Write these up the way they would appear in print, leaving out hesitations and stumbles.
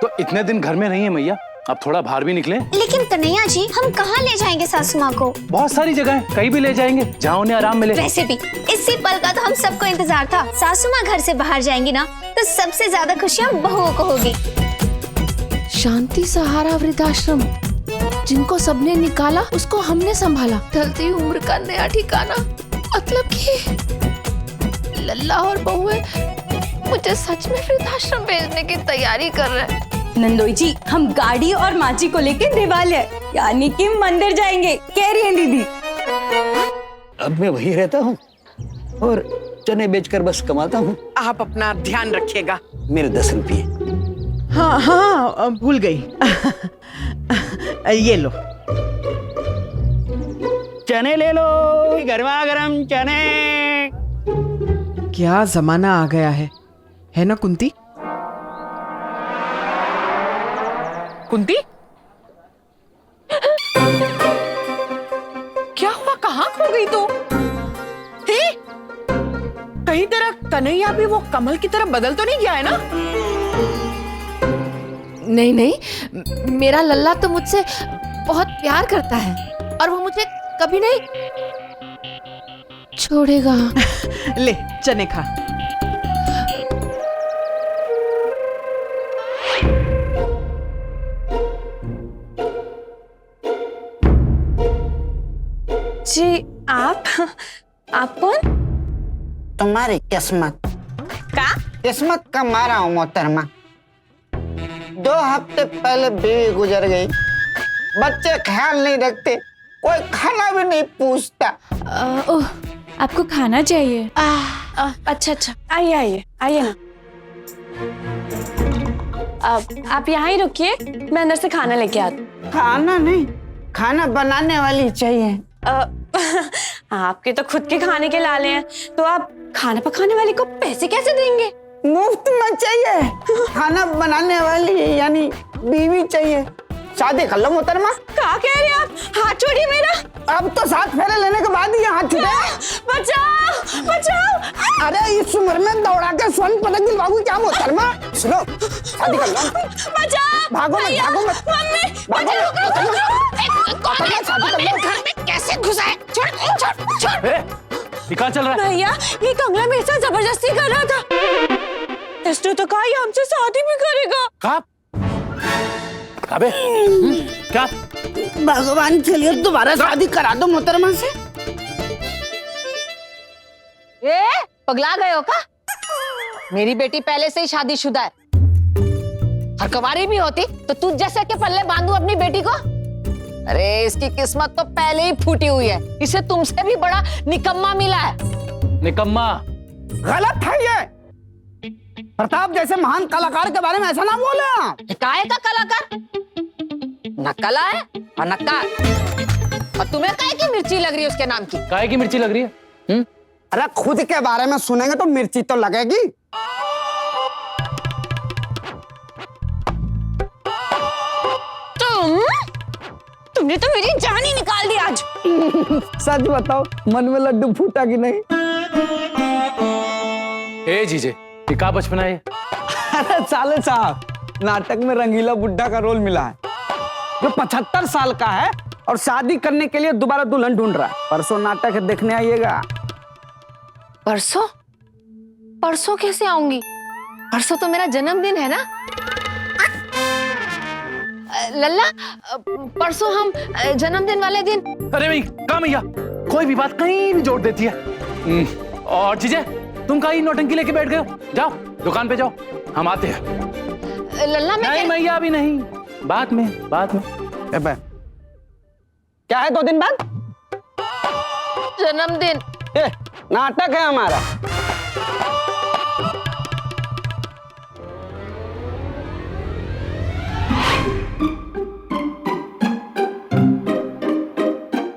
तो इतने दिन घर में रही है मैया, अब थोड़ा बाहर भी निकले। लेकिन कन्हैया जी, हम कहाँ ले जाएंगे सासू माँ को? बहुत सारी जगह है, कहीं भी ले जाएंगे जहाँ उन्हें आराम मिले। वैसे भी इसी पल का तो हम सबको इंतजार था। सासू माँ घर से बाहर जाएंगी ना तो सबसे ज्यादा खुशियाँ बहुओं को होगी। शांति सहारा वृद्धाश्रम, जिनको सबने निकाला उसको हमने संभाला। ढलती उम्र का नया ठिकाना, मतलब कि लल्ला और बहुए मुझे सच में वृद्धाश्रम भेजने की तैयारी कर रहे हैं। नंदोई जी, हम गाड़ी और माची को लेके देवालय यानी कि मंदिर जाएंगे। कह रही हैं दीदी। अब मैं वही रहता हूँ और चने बेचकर बस कमाता हूँ। आप अपना ध्यान रखिएगा। मेरे 10 रुपये। हाँ हाँ, भूल गई। ये लो। चने ले लो, गरमा गरम चने। क्या जमाना आ गया है ना कुंती? कुंती, क्या हुआ? कहाँ खो गई तू? कहीं तेरा कन्हैया भी वो कमल की तरह बदल तो नहीं गया है ना? नहीं नहीं, मेरा लल्ला तो मुझसे बहुत प्यार करता है और वो मुझे कभी नहीं छोड़ेगा। ले चने खा। जी आप कौन? तुम्हारी किस्मत किस्मत का मारा हूँ मोहतरमा। 2 हफ्ते पहले बीवी गुजर गई, बच्चे ख्याल नहीं रखते, कोई खाना भी नहीं पूछता। ओह, आपको खाना चाहिए? अच्छा, आइए ना। आप यहाँ ही रुकिए, मैं अंदर से खाना लेके आती। खाना नहीं, खाना बनाने वाली चाहिए। आपके तो खुद के खाने के लाले हैं, तो आप खाना पकाने वाली को पैसे कैसे देंगे? मुफ्त में चाहिए, खाना बनाने वाली यानी बीवी चाहिए। शादी कर लो मोहतरमा। क्या कह रहे हैं आप? हाथ छोड़िए मेरा। अब तो 7 फेरे लेने के बाद ही हाथ छूटे। बचाओ। अरे इस उम्र में दौड़ा के स्वर्ण पदक दिलवाऊं क्या मोहतरमा? सुनो, शादी कर लो। बचाओ। भागो मत, भागो मत। मम्मी, भागो मत, शादी कर लो। घर में कैसे घुसा है? छोड़। ये कहाँ चल रहा है? भैया, ये कमला मेरे साथ जबरदस्ती कर रहा था। इसने तो कहा ये हमसे शादी भी करेगा। कहाँ? अबे, क्या? भगवान के लिए दोबारा शादी करा दो मोहतरमा से। पगला गए हो का? मेरी बेटी पहले से ही शादीशुदा है। और कुंवारी भी होती तो तू जैसे के पल्ले बांधू अपनी बेटी को? अरे इसकी किस्मत तो पहले ही फूटी हुई है, इसे तुमसे भी बड़ा निकम्मा मिला है। निकम्मा? गलत है ये। प्रताप जैसे महान कलाकार के बारे में ऐसा ना बोले आप। काहे का कलाकार? न कला है और न कार। और तुम्हें काहे की मिर्ची लग रही है उसके नाम की? काहे की मिर्ची लग रही है? अरे खुद के बारे में सुनेंगे तो मिर्ची तो लगेगी। तुमने तो मेरी जान ही निकाल दी आज। सच बताओ, मन में लड्डू फूटा कि नहीं? ए जीजे, ये का बचपना है? अरे साले साहब, नाटक में रंगीला बुड्ढा का रोल मिला है, जो 75 साल का है और शादी करने के लिए दोबारा दुल्हन ढूंढ रहा है। परसों नाटक देखने आइएगा। परसों कैसे आऊंगी? परसों तो मेरा जन्मदिन है ना लल्ला। परसों हम जन्मदिन वाले दिन। अरे भाई, कहाँ मैया? कोई भी बात कहीं भी जोड़ देती है। और जीजे, तुम कहीं नौटंकी लेके बैठ गए हो? जाओ दुकान पे जाओ, हम आते हैं। लल्ला नहीं मैया, अभी नहीं, बाद में। क्या है 2 दिन बाद? जन्मदिन। नाटक है हमारा।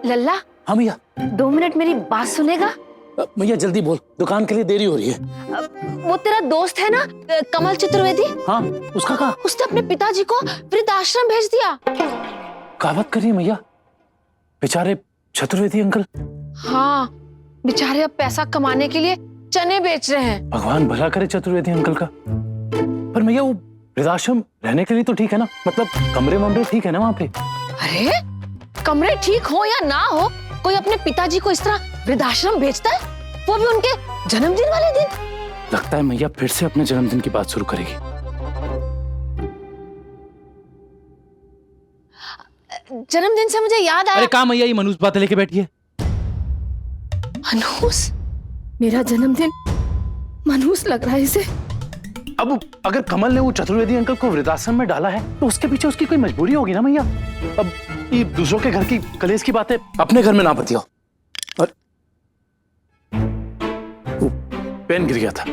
लल्ला, हाँ मैया। 2 मिनट मेरी बात सुनेगा? मैया जल्दी बोल, दुकान के लिए देरी हो रही है। वो तेरा दोस्त है ना कमल चतुर्वेदी? हाँ, उसका कहा? उसने अपने पिताजी को वृद्धाश्रम भेज दिया। क्या बात कर रही है मैया? बेचारे चतुर्वेदी अंकल। हाँ, बेचारे अब पैसा कमाने के लिए चने बेच रहे हैं। भगवान भला करे चतुर्वेदी अंकल का। पर मैया, वो वृद्धाश्रम रहने के लिए तो ठीक है ना, मतलब कमरे वमरे ठीक है ना वहाँ पे? अरे कमरे ठीक हो या ना हो, कोई अपने पिताजी को इस तरह वृद्धाश्रम भेजता है, वो भी उनके जन्मदिन वाले दिन? लगता है मैया फिर से अपने जन्मदिन की बात शुरू करेगी। जन्मदिन से मुझे याद आया। अरे कहाँ मैया ये मनूस बातें लेके बैठी है? मनहूस? मेरा जन्मदिन मनहूस लग रहा है इसे। अब अगर कमल ने वो चतुर्वेदी अंकल को वृद्धाश्रम में डाला है तो उसके पीछे उसकी कोई मजबूरी होगी ना मैया। अब ये दूसरों के घर की कलेश की बातें अपने घर में ना बतियाओ। और पेन गिर गया था।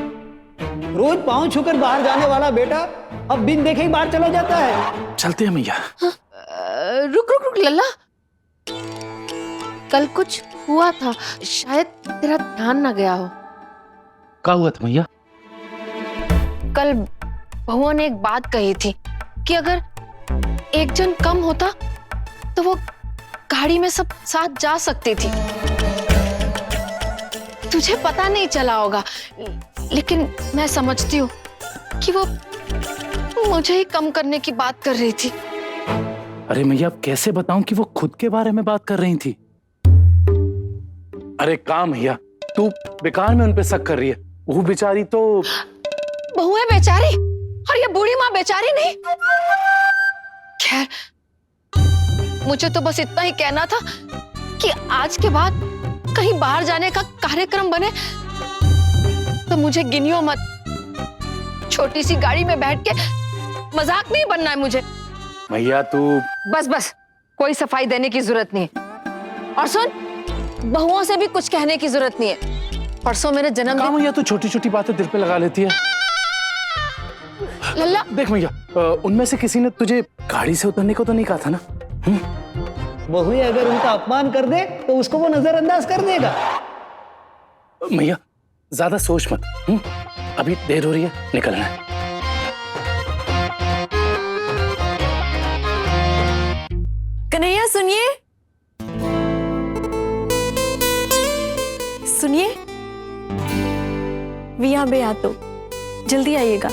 रोज पांव छूकर बाहर जाने वाला बेटा अब बिन देखे ही बाहर चला जाता है। चलते हैं मैया। रुक रुक रुक लल्ला, कल कुछ हुआ था, शायद तेरा ध्यान ना गया हो। क्या हुआ था मैया? कल बहुआ ने एक बात कही थी कि अगर एक जन कम होता तो वो गाड़ी में सब साथ जा सकती थी। तुझे पता नहीं चला होगा, लेकिन मैं समझती हूँ कि वो मुझे ही कम करने की बात कर रही थी। अरे मैया अब कैसे बताऊं कि वो खुद के बारे में बात कर रही थी? अरे काम मैया, तू बेकार में उन पे शक कर रही है। वो बेचारी तो बहू है बेचारी, और ये बूढ़ी माँ बेचारी नहीं। खैर, मुझे तो बस इतना ही कहना था कि आज के बाद कहीं बाहर जाने का कार्यक्रम बने तो मुझे गिनियो मत। छोटी सी गाड़ी में बैठ के मजाक नहीं बनना है मुझे। मैया तू बस बस, कोई सफाई देने की जरूरत नहीं है। और सुन, बहुओं से भी कुछ कहने की जरूरत नहीं है। परसों मेरे जन्मदिन। मैया तू छोटी छोटी बातें दिल पे लगा लेती है। लल्ला देख मैया, उनमें से किसी ने तुझे गाड़ी से उतरने को तो नहीं कहा था ना? बहू अगर उनका अपमान कर दे तो उसको वो नजरअंदाज कर देगा। मैया ज्यादा सोच मत। अभी देर हो रही है, निकलना है। कन्हैया सुनिए, सुनिए, विया बे आ तो जल्दी आइएगा।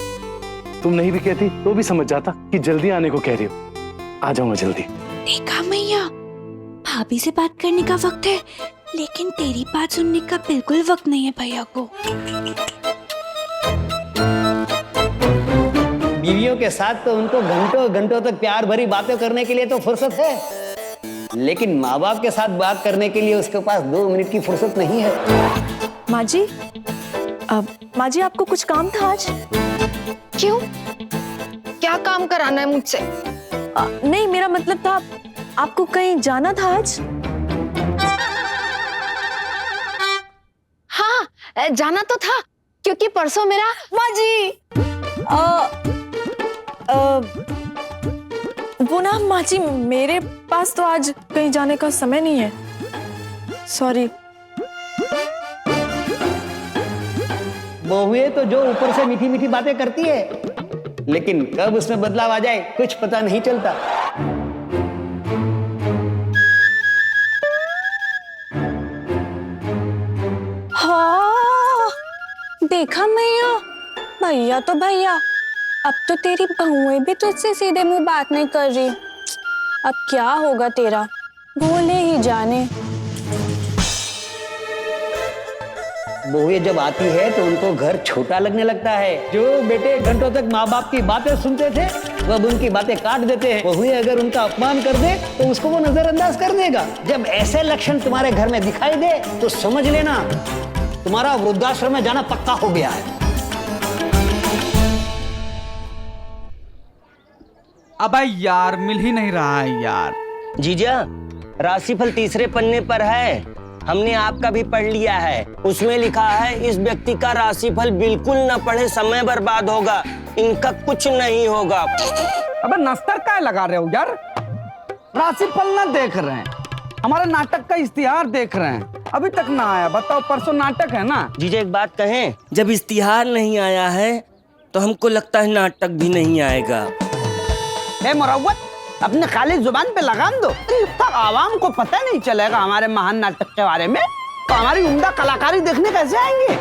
तुम नहीं भी कहती तो भी समझ जाता कि जल्दी आने को कह रही हो। आ जाऊंगा जल्दी। देखा मैया, भाभी से बात करने का वक्त है, लेकिन तेरी बात सुनने का बिल्कुल वक्त नहीं है भैया को। बीवियों के साथ तो उनको घंटों घंटों तक प्यार भरी बातें करने के लिए तो फुर्सत है, लेकिन माँ बाप के साथ बात करने के लिए उसके पास 2 मिनट की फुर्सत नहीं है। माँ जी, माँ जी आपको कुछ काम था आज? क्यों? क्या काम कराना है मुझसे? नहीं, मेरा मतलब था आपको कहीं जाना था आज? हाँ, जाना तो था, क्योंकि परसों मेरा। माँ जी, वो ना माँ जी, मेरे पास तो आज कहीं जाने का समय नहीं है, सॉरी। बहुएं तो जो ऊपर से मीठी मीठी बातें करती है, लेकिन कब उसमें बदलाव आ जाए कुछ पता नहीं चलता। हाँ, देखा मैया, भैया तो भैया, अब तो तेरी बहुएं भी तुझसे सीधे मुंह बात नहीं कर रही। अब क्या होगा तेरा, भोले ही जाने। बहुएं जब आती है तो उनको घर छोटा लगने लगता है। जो बेटे घंटों तक माँ बाप की बातें सुनते थे वो अब उनकी बातें काट देते हैं। बहुएं अगर उनका अपमान कर दे तो उसको वो नजरअंदाज कर देगा। जब ऐसे लक्षण तुम्हारे घर में दिखाई दे तो समझ लेना तुम्हारा वृद्धाश्रम में जाना पक्का हो गया है। अबे यार, मिल ही नहीं रहा है यार। जीजा, राशिफल तीसरे पन्ने पर है, हमने आपका भी पढ़ लिया है। उसमें लिखा है इस व्यक्ति का राशिफल बिल्कुल न पढ़े, समय बर्बाद होगा, इनका कुछ नहीं होगा। अबे नस्तर क्या लगा रहे हो यार? राशिफल ना देख रहे हैं, हमारे नाटक का इश्तिहार देख रहे हैं, अभी तक ना आया। बताओ, परसों नाटक है ना? जीजा एक बात कहें, जब इश्तिहार नहीं आया है तो हमको लगता है नाटक भी नहीं आएगा। मुरव्वत, अपने खाली जुबान पे लगाम दो, तब आवाम को पता नहीं चलेगा हमारे महान नाटक के बारे में, तो हमारी उम्दा कलाकारी देखने कैसे आएंगे?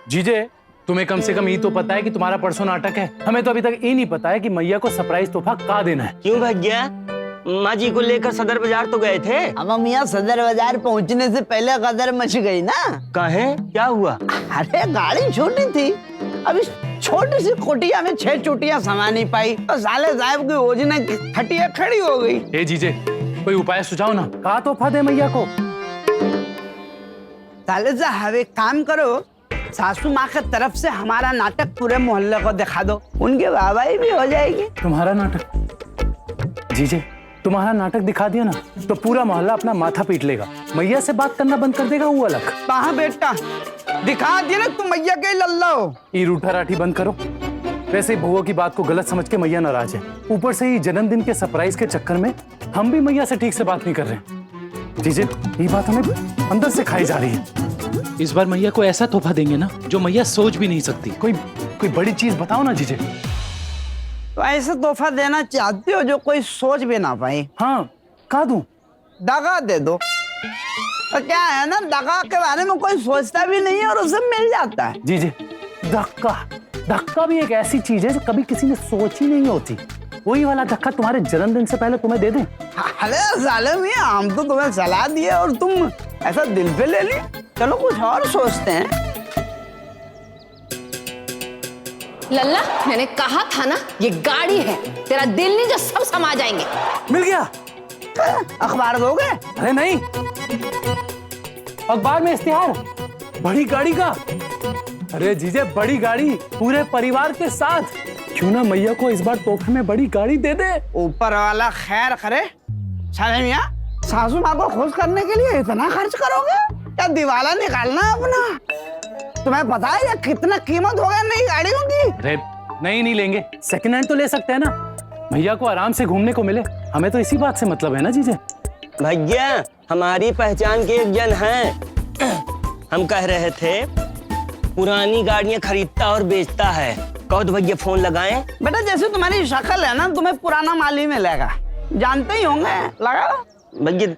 जीजे, तुम्हें कम से कम ये तो पता है कि तुम्हारा परसों नाटक है। हमें तो अभी तक ये नहीं पता है कि मैया को सरप्राइज तोहफा का देना है। क्यों भैया, माँ जी को लेकर सदर बाजार तो गए थे? अब हम यहाँ सदर बाजार पहुँचने से पहले गदर मच गई ना। काहे, क्या हुआ? अरे गाड़ी छोटी थी, अब इस छोटी सी कुटिया में 6 चुटियां समा नहीं पाई, तो साले साहब की ओजने खटिया खड़ी हो गई। ए जीजे, कोई उपाय सुझाओ ना, का तोहफा दे मैया को। साले साहब एक काम करो, सासू माँ की तरफ से हमारा नाटक पूरे मोहल्ले को दिखा दो, उनकी वाहवाही भी हो जाएगी। तुम्हारा नाटक? जीजे, तुम्हारा नाटक दिखा दिया ना तो पूरा मोहल्ला अपना माथा पीट लेगा, मैया से बात करना बंद कर देगा वो अलग। कहाँ बेटा, दिखा दिया ना तुम मैया के लल्ला हो। ये रूठा राठी बंद करो। वैसे ही बुआ की बात को गलत समझ के मैया नाराज है, ऊपर से ही जन्मदिन के सरप्राइज के चक्कर में हम भी मैया से ठीक से बात नहीं कर रहे। जीजे, ये बात हमें अंदर से खाई जा रही है। इस बार मैया को ऐसा तोहफा देंगे ना जो मैया सोच भी नहीं सकती। कोई बड़ी चीज बताओ ना जीजे। तो ऐसा तोहफा देना चाहते हो जो कोई सोच भी ना पाए? हाँ, का दूं? दगा दे दो। तो क्या है ना, दगा के बारे में कोई सोचता भी नहीं है और उसे मिल जाता है। जीजे, धक्का भी एक ऐसी चीज है जो कभी किसी ने सोची नहीं होती। वही वाला धक्का तुम्हारे जन्मदिन से पहले तुम्हें दे दें। अरे साले मियां, हम तो तुम्हें सलाह दिए और तुम ऐसा दिल पे ले लिया। चलो कुछ और सोचते हैं। लल्ला, मैंने कहा था ना, ये गाड़ी है, तेरा दिल नहीं जो सब समा जाएंगे। मिल गया। अखबार दोगे? अरे नहीं, अखबार में इश्तिहार बड़ी गाड़ी का। अरे जीजे, बड़ी गाड़ी पूरे परिवार के साथ। क्यों ना मैया को इस बार तोहफे में बड़ी गाड़ी दे दे। ऊपर वाला खैर करे। साले मियां, सासू माँ को खुश करने के लिए इतना खर्च करोगे? क्या दिवाला निकालना अपना? तुम्हें पता है ये कितना कीमत होगा नई गाड़ियों की? अरे नहीं लेंगे, सेकंड हैंड तो ले सकते हैं ना, भैया को आराम से घूमने को मिले। हमें तो इसी बात से मतलब है ना जीजे। भैया, हमारी पहचान के एक जन हैं, हम कह रहे थे पुरानी गाड़ियां खरीदता और बेचता है। कहो तो भैया फोन लगाएं। बेटा जैसे तुम्हारी शक्ल है ना, तुम्हें पुराना माल ही मिलेगा, जानते ही होंगे। लगा भैया,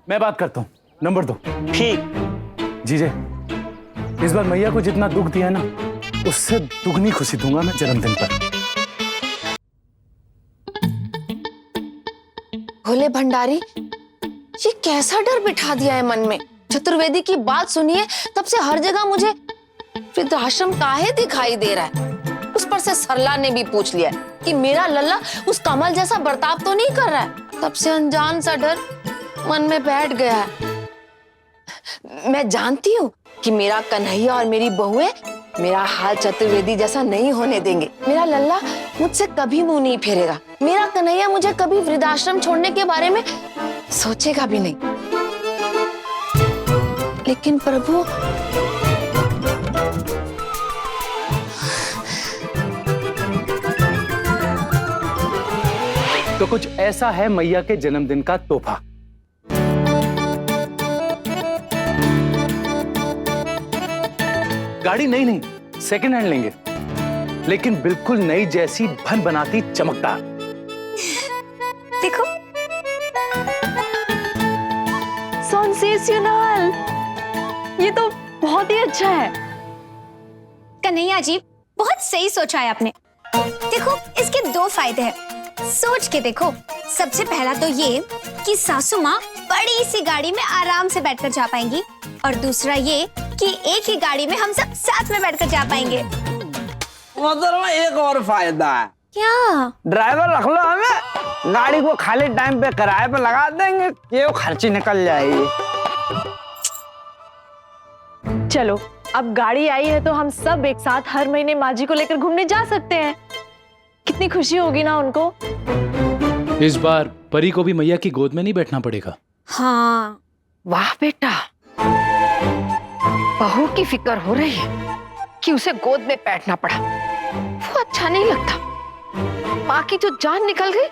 मैं बात करता हूँ, नंबर दो। ठीक। जीजे, इस बार मैया को जितना दुख दिया ना, उससे दुगनी खुशी दूंगा मैं जन्मदिन पर। भोले भंडारी, ये कैसा डर बिठा दिया है मन में। चतुर्वेदी की बात सुनिए तब से हर जगह मुझे वृद्धाश्रम काहे दिखाई दे रहा है। उस पर से सरला ने भी पूछ लिया कि मेरा लल्ला उस कमल जैसा बर्ताव तो नहीं कर रहा है। तब से अनजान सा डर मन में बैठ गया है। मैं जानती हूँ कि मेरा कन्हैया और मेरी बहुएं मेरा हाल चतुर्वेदी जैसा नहीं होने देंगे। मेरा लल्ला मुझसे कभी मुंह नहीं फेरेगा। मेरा कन्हैया मुझे कभी वृद्धाश्रम छोड़ने के बारे में सोचेगा भी नहीं। लेकिन प्रभु, तो कुछ ऐसा है मैया के जन्मदिन का तोहफा। गाड़ी नहीं, सेकंड हैंड लेंगे, लेकिन बिल्कुल नई जैसी भन बनाती चमकदार। देखो, सेंसेशनल, ये तो बहुत ही अच्छा है। कन्हैया जी, बहुत सही सोचा है आपने। देखो, इसके 2 फायदे हैं, सोच के देखो। सबसे पहला तो ये कि सासू माँ बड़ी सी गाड़ी में आराम से बैठकर जा पाएंगी, और दूसरा ये कि एक ही गाड़ी में हम सब साथ में बैठकर जा पाएंगे। मतलब एक और फायदा है। क्या? ड्राइवर रख लो हमें, गाड़ी को खाली टाइम पे किराए पे लगा देंगे, ये खर्ची निकल जाएगी। चलो, अब गाड़ी आई है तो हम सब एक साथ हर महीने माँ जी को लेकर घूमने जा सकते हैं। कितनी खुशी होगी ना उनको। इस बार परी को भी मैया की गोद में नहीं बैठना पड़ेगा। हाँ। वाह बेटा, बहू की फिक्र हो रही है कि उसे गोद में बैठना पड़ा। वो अच्छा नहीं लगता। माँ की जो जान निकल गई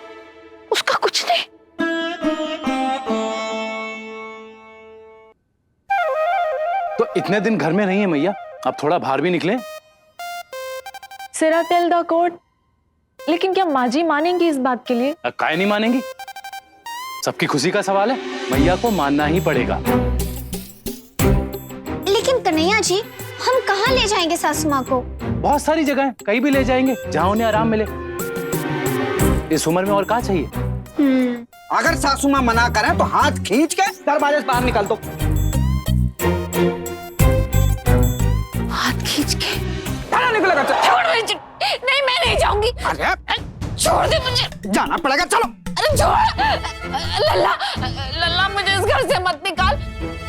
उसका कुछ नहीं। तो इतने दिन घर में रही है मैया, अब थोड़ा बाहर भी निकले। सिरा तेल दा कोट। लेकिन क्या माँ जी मानेंगी इस बात के लिए? काहे नहीं मानेंगी, सबकी खुशी का सवाल है, मैया को मानना ही पड़ेगा। लेकिन कन्हैया जी, हम कहाँ ले जाएंगे सासू माँ को? बहुत सारी जगह है, कहीं भी ले जाएंगे जहाँ उन्हें आराम मिले। इस उम्र में और क्या चाहिए? अगर सासू माँ मना करें तो हाथ खींच के दरवाजे से बाहर निकल दो। हाथ खींच के चलो निकलेगा। छोड़ मुझे। नहीं, मैं नहीं जाऊंगी। अरे छोड़ दे मुझे। जाना पड़ेगा, चलो। अरे छोड़। लल्ला, लल्ला मुझे इस घर से मत निकाल।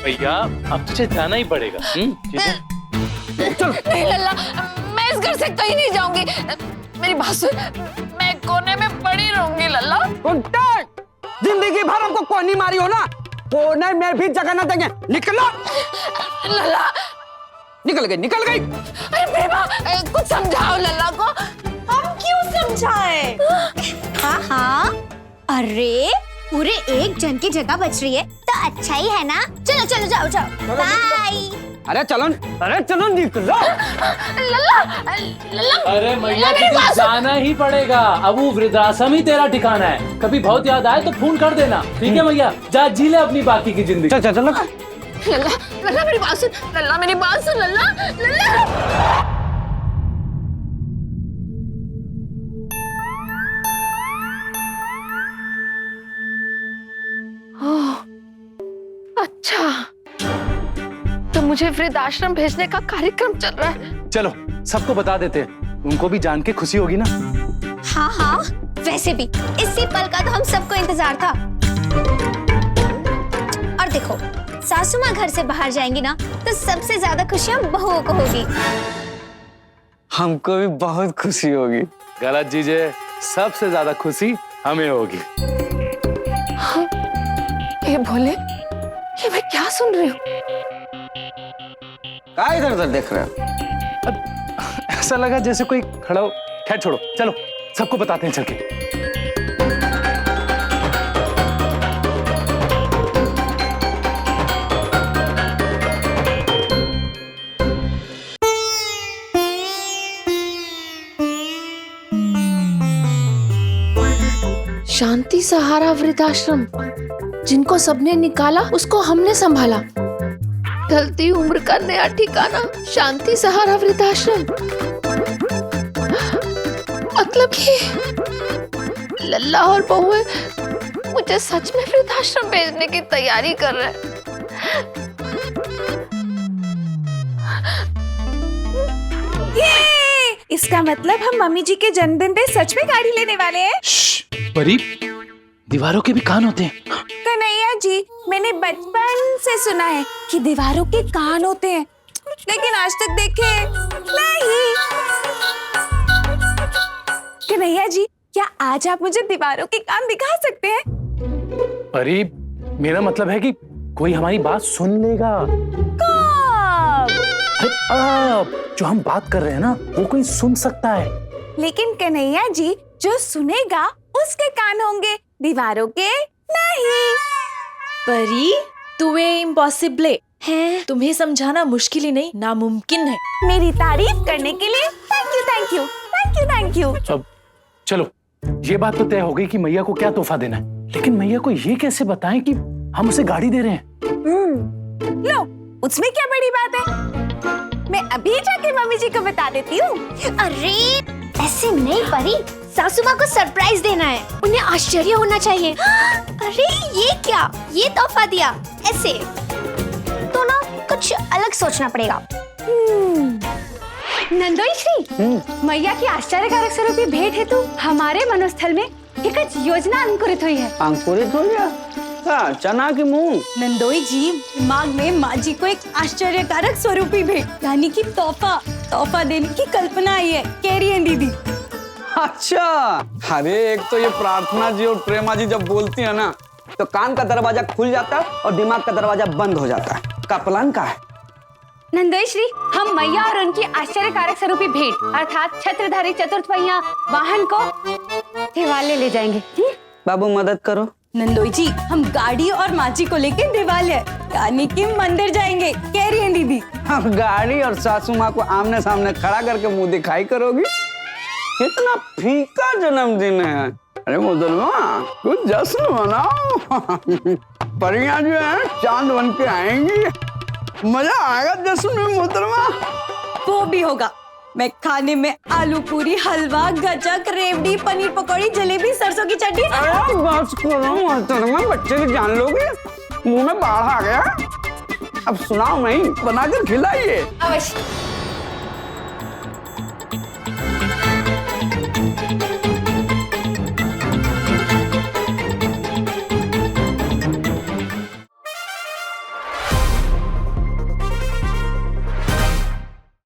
भैया अब तुझे जाना ही पड़ेगा। ठीक है चलो। नहीं लल्ला, मैं इस घर से कहीं नहीं जाऊंगी। मेरी बात सुन, मैं कोने में पड़ी रहूंगी लल्ला। जिंदगी भर हमको कोनी मारी हो ना, कोने में भी जगह न देंगे। निकलो। लल्ला निकल गई। अरे प्रेमा, कुछ समझाओ लल्ला को। हम क्यों समझाए? हाँ हाँ, अरे पूरे एक जन की जगह बच रही है तो अच्छा ही है ना। चलो चलो जाओ जाओ, बाय। अरे चलो निकलो। लल्ला, लल्ला। अरे मैया तुझे जाना ही पड़ेगा। अब वो वृद्धाश्रम ही तेरा ठिकाना है। कभी बहुत याद आए तो फोन कर देना, ठीक है मैया? जा जी ले अपनी बाकी की जिंदगी। चल लल्ला, लल्ला मेरी बात सुन। लल्ला मेरी बात सुन। लल्ला, लल्ला। ओह, अच्छा, तो मुझे वृद्धाश्रम भेजने का कार्यक्रम चल रहा है। चलो सबको बता देते हैं, उनको भी जान के खुशी होगी ना। हाँ हाँ, वैसे भी इसी पल का तो हम सबको इंतजार था। और देखो, सासू माँ घर से बाहर जाएंगी ना तो सबसे ज्यादा खुशियाँ बहुओं को होगी। हमको भी बहुत खुशी होगी। गलत जीजे, सबसे ज्यादा खुशी हमें होगी। ये भोले, ये मैं क्या सुन रही हूँ? क्या इधर उधर देख रहे हो? ऐसा लगा जैसे कोई खड़ा हो। खैर छोड़ो, चलो सबको बताते हैं चल के। शांति सहारा वृद्धाश्रम, जिनको सबने निकाला उसको हमने संभाला। ढलती उम्र का नया ठिकाना, शांति सहारा वृद्धाश्रम। मतलब कि लल्ला और बहुए मुझे सच में वृद्धाश्रम भेजने की तैयारी कर रहे हैं। इसका मतलब हम मम्मी जी के जन्मदिन पे सच में गाड़ी लेने वाले हैं। परी, दीवारों के भी कान होते हैं। कन्हैया जी, मैंने बचपन से सुना है कि दीवारों के कान होते हैं, लेकिन आज तक देखे नहीं। कन्हैया जी, क्या आज आप मुझे दीवारों के कान दिखा सकते हैं? परी, मेरा मतलब है कि कोई हमारी बात सुन लेगा। अरे अब जो हम बात कर रहे हैं ना, वो कोई सुन सकता है। लेकिन कन्हैया जी, जो सुनेगा उसके कान होंगे, दीवारों के नहीं। परी, तू ये इम्पॉसिबल है। तुम्हें समझाना मुश्किल ही नहीं, नामुमकिन है। मेरी तारीफ करने के लिए thank you thank you thank you thank you. अब चलो, ये बात तो तय हो गई कि मैया को क्या तोहफा देना है, लेकिन मैया को ये कैसे बताएं कि हम उसे गाड़ी दे रहे हैं? लो, उसमें क्या बड़ी बात है? मैं अभी जाके मम्मी जी को बता देती हूँ। अरे ऐसे नहीं परी, सासू माँ को सरप्राइज देना है, उन्हें आश्चर्य होना चाहिए। अरे ये क्या, ये तोहफा दिया, ऐसे तो ना कुछ अलग सोचना पड़ेगा। नंदोई श्री, मैया की आश्चर्यकारक स्वरूपी भेंट हेतु हमारे मनोस्थल में एक योजना अंकुरित हुई है। अंकुरित हो गया? हाँ, चना की मूंग। नंदोई जी, दिमाग में माँ जी को एक आश्चर्यकारक स्वरूपी भेंट यानी कि तोहफा देने की कल्पना आई है। कैरियन दीदी। अच्छा, अरे एक तो ये प्रार्थना जी और प्रेमा जी जब बोलती है ना, तो कान का दरवाजा खुल जाता है और दिमाग का दरवाजा बंद हो जाता है। का प्लान का है? नंदोई श्री, हम मैया और उनकी आश्चर्यकारक स्वरूपी भेंट अर्थात छत्रधारी चतुर्थ पहिया वाहन को देवालय ले जाएंगे। बाबू मदद करो। नंदोई जी, हम गाड़ी और माँ जी को लेकर देवालय यानी कि मंदिर जाएंगे। कैरियन दीदी। हम गाड़ी और सासू माँ को आमने सामने खड़ा करके मुंह दिखाई करोगी? कितना फीका जन्मदिन है। अरे मोहतरमा, कुछ जश्न मनाओ। परियां जो है चांद बन के आएंगी, मजा आएगा जश्न में मोहतरमा। वो भी होगा। मैं खाने में आलू पूरी, हलवा, गजक, रेवड़ी, पनीर पकौड़ी, जलेबी, सरसों की चटनी। अरे बस करो मोहतरमा, बच्चे की जान लोगे, मुंह में बाढ़ आ गया। अब सुनाओ नहीं, बनाकर खिलाइए। अवश्य।